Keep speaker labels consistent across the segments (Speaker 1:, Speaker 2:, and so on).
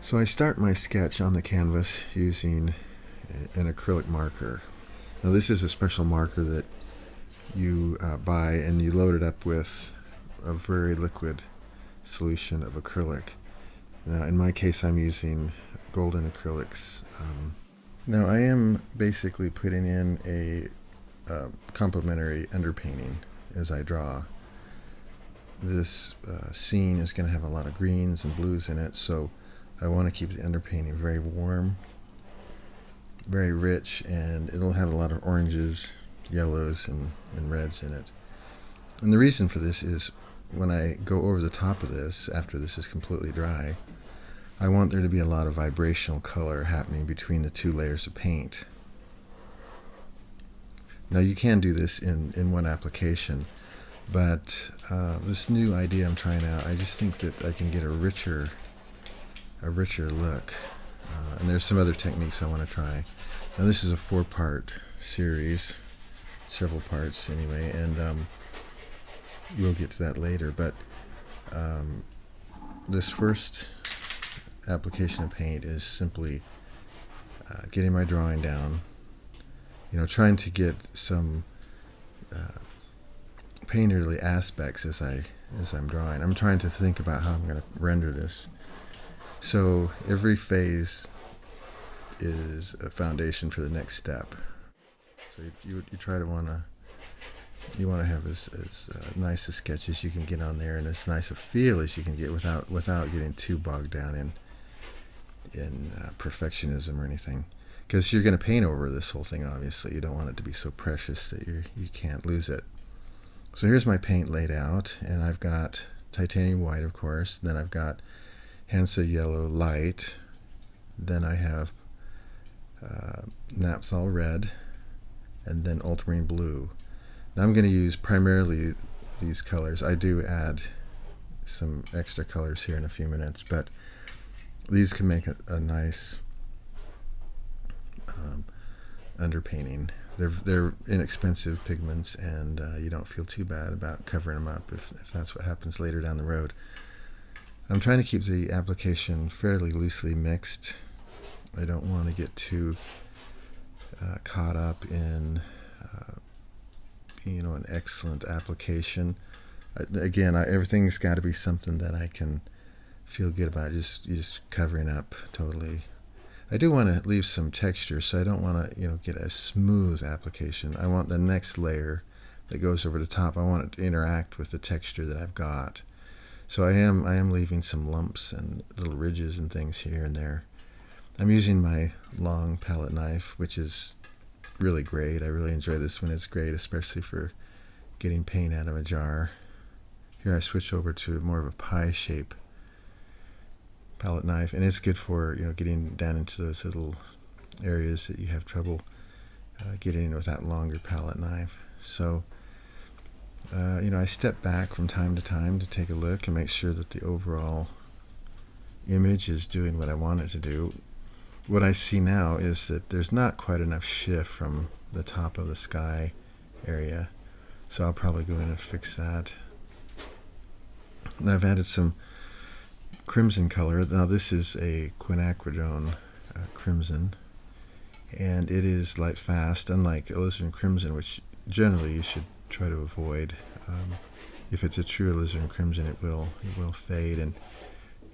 Speaker 1: So I start my sketch on the canvas using an acrylic marker. Now this is a special marker that you buy and you load it up with a very liquid solution of acrylic. Now in my case I'm using golden acrylics. Now I am basically putting in a complementary underpainting as I draw. This scene is going to have a lot of greens and blues in it, so I want to keep the underpainting very warm, very rich, and it'll have a lot of oranges, yellows, and reds in it. And the reason for this is when I go over the top of this, after this is completely dry, I want there to be a lot of vibrational color happening between the two layers of paint. Now you can do this in one application, but this new idea I'm trying out, I just think that I can get a richer look. And there's some other techniques I want to try. Now this is a 4-part series, several parts anyway, and we'll get to that later. But this first application of paint is simply getting my drawing down, trying to get some painterly aspects as I'm drawing. I'm trying to think about how I'm going to render this. So every phase is a foundation for the next step. So you try to want to have as nice a sketch as you can get on there, and as nice a feel as you can get without getting too bogged down in perfectionism or anything. Because you're going to paint over this whole thing, obviously. You don't want it to be so precious that you can't lose it. So here's my paint laid out, and I've got titanium white, of course. Then I've got Hansa yellow light. Then I have naphthol red, and then ultramarine blue. Now I'm going to use primarily these colors. I do add some extra colors here in a few minutes, but these can make a nice underpainting. They're inexpensive pigments, and you don't feel too bad about covering them up if that's what happens later down the road. I'm trying to keep the application fairly loosely mixed. I don't want to get too caught up in an excellent application. Again, everything's got to be something that I can feel good about, just covering up totally. I do want to leave some texture, so I don't want to get a smooth application. I want the next layer that goes over the top, I want it to interact with the texture that I've got. So I am leaving some lumps and little ridges and things here and there. I'm using my long palette knife, which is really great. I really enjoy this one. It's great, especially for getting paint out of a jar. Here I switch over to more of a pie shape palette knife, and it's good for getting down into those little areas that you have trouble getting in with that longer palette knife. So I step back from time to time to take a look and make sure that the overall image is doing what I want it to do. What I see now is that there's not quite enough shift from the top of the sky area, so I'll probably go in and fix that. And I've added some crimson color. Now this is a quinacridone crimson, and it is light fast, unlike alizarin crimson, which generally you should try to avoid. If it's a true alizarin crimson, it will fade, and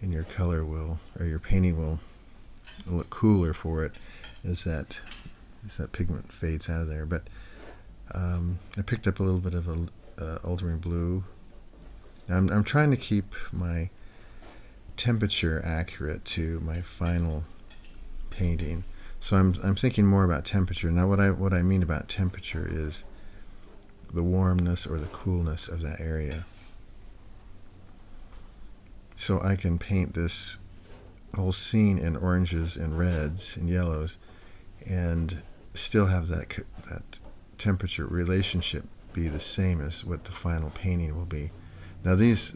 Speaker 1: your color will, or your painting will look cooler for it as that pigment fades out of there. But I picked up a little bit of ultramarine blue. Now I'm trying to keep my temperature accurate to my final painting, so I'm thinking more about temperature. Now what I mean about temperature is the warmness or the coolness of that area. So I can paint this whole scene in oranges and reds and yellows and still have that temperature relationship be the same as what the final painting will be. Now these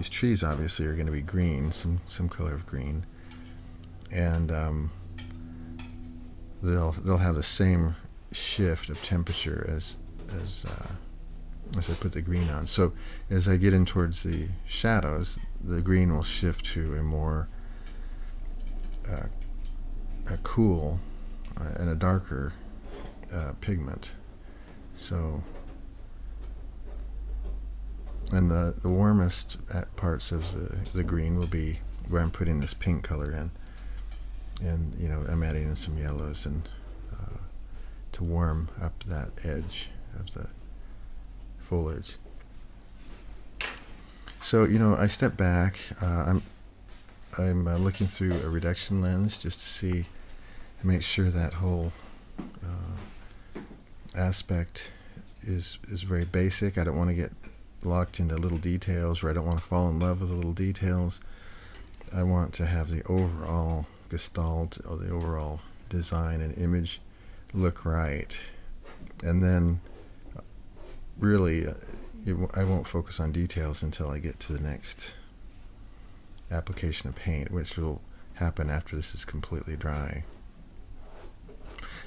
Speaker 1: trees obviously are going to be green, some color of green, and they'll have the same shift of temperature as I put the green on. So as I get in towards the shadows, the green will shift to a more a cool and a darker pigment. So, and the warmest parts of the green will be where I'm putting this pink color in, and I'm adding in some yellows and to warm up that edge of the foliage. So I step back. I'm looking through a reduction lens just to see and make sure that whole aspect is very basic. I don't want to get locked into little details, or I don't want to fall in love with the little details. I want to have the overall gestalt, or the overall design and image look right. And then really I won't focus on details until I get to the next application of paint, which will happen after this is completely dry.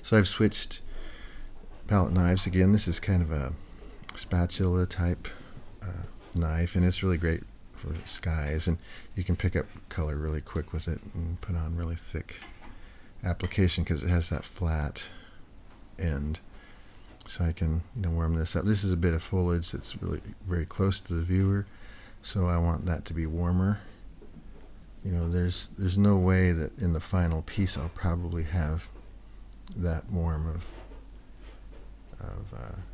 Speaker 1: So I've switched palette knives again. This is kind of a spatula type knife, and it's really great for skies, and you can pick up color really quick with it and put on really thick application because it has that flat end. So I can warm this up. This is a bit of foliage that's really very close to the viewer, so I want that to be warmer. There's no way that in the final piece I'll probably have that warm of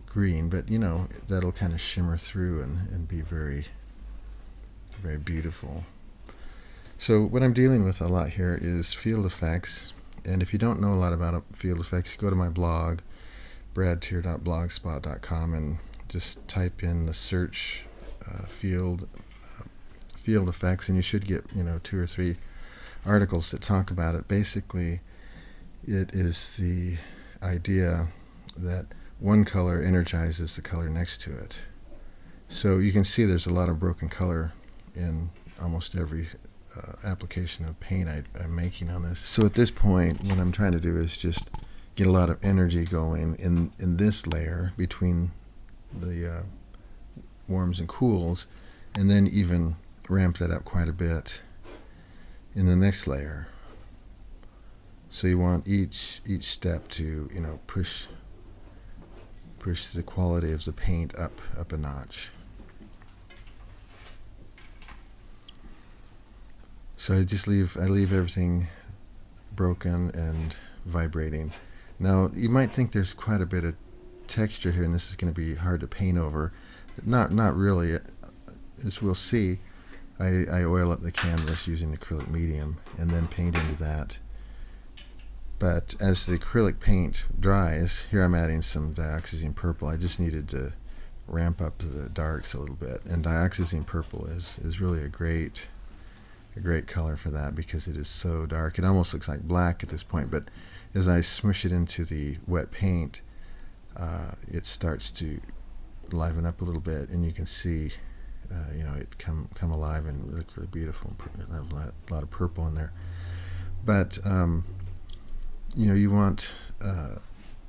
Speaker 1: green, but that'll kind of shimmer through and be very, very beautiful. So what I'm dealing with a lot here is field effects, and if you don't know a lot about field effects, go to my blog, bradteare.blogspot.com, and just type in the search field effects, and you should get 2 or 3 articles that talk about it. Basically, it is the idea that one color energizes the color next to it. So you can see there's a lot of broken color in almost every application of paint I'm making on this. So at this point, what I'm trying to do is just get a lot of energy going in this layer between the warms and cools, and then even ramp that up quite a bit in the next layer. So you want each step to push the quality of the paint up a notch. So I leave everything broken and vibrating. Now you might think there's quite a bit of texture here, and this is going to be hard to paint over. Not really. As we'll see, I oil up the canvas using acrylic medium and then paint into that. But as the acrylic paint dries, here I'm adding some dioxazine purple. I just needed to ramp up the darks a little bit, and dioxazine purple is really a great color for that because it is so dark. It almost looks like black at this point, but as I smush it into the wet paint, it starts to liven up a little bit, and you can see it come alive and look really beautiful. A lot of purple in there, but you want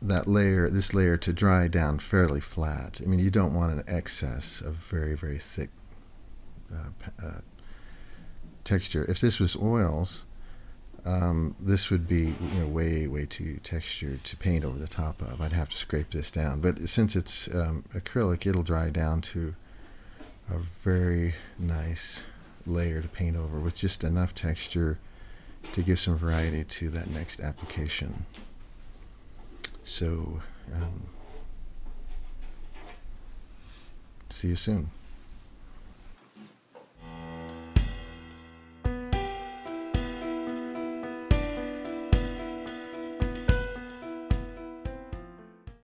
Speaker 1: this layer to dry down fairly flat. I mean, you don't want an excess of very, very thick texture. If this was oils, this would be way too textured to paint over the top of. I'd have to scrape this down. But since it's acrylic, it'll dry down to a very nice layer to paint over with just enough texture to give some variety to that next application. So see you soon.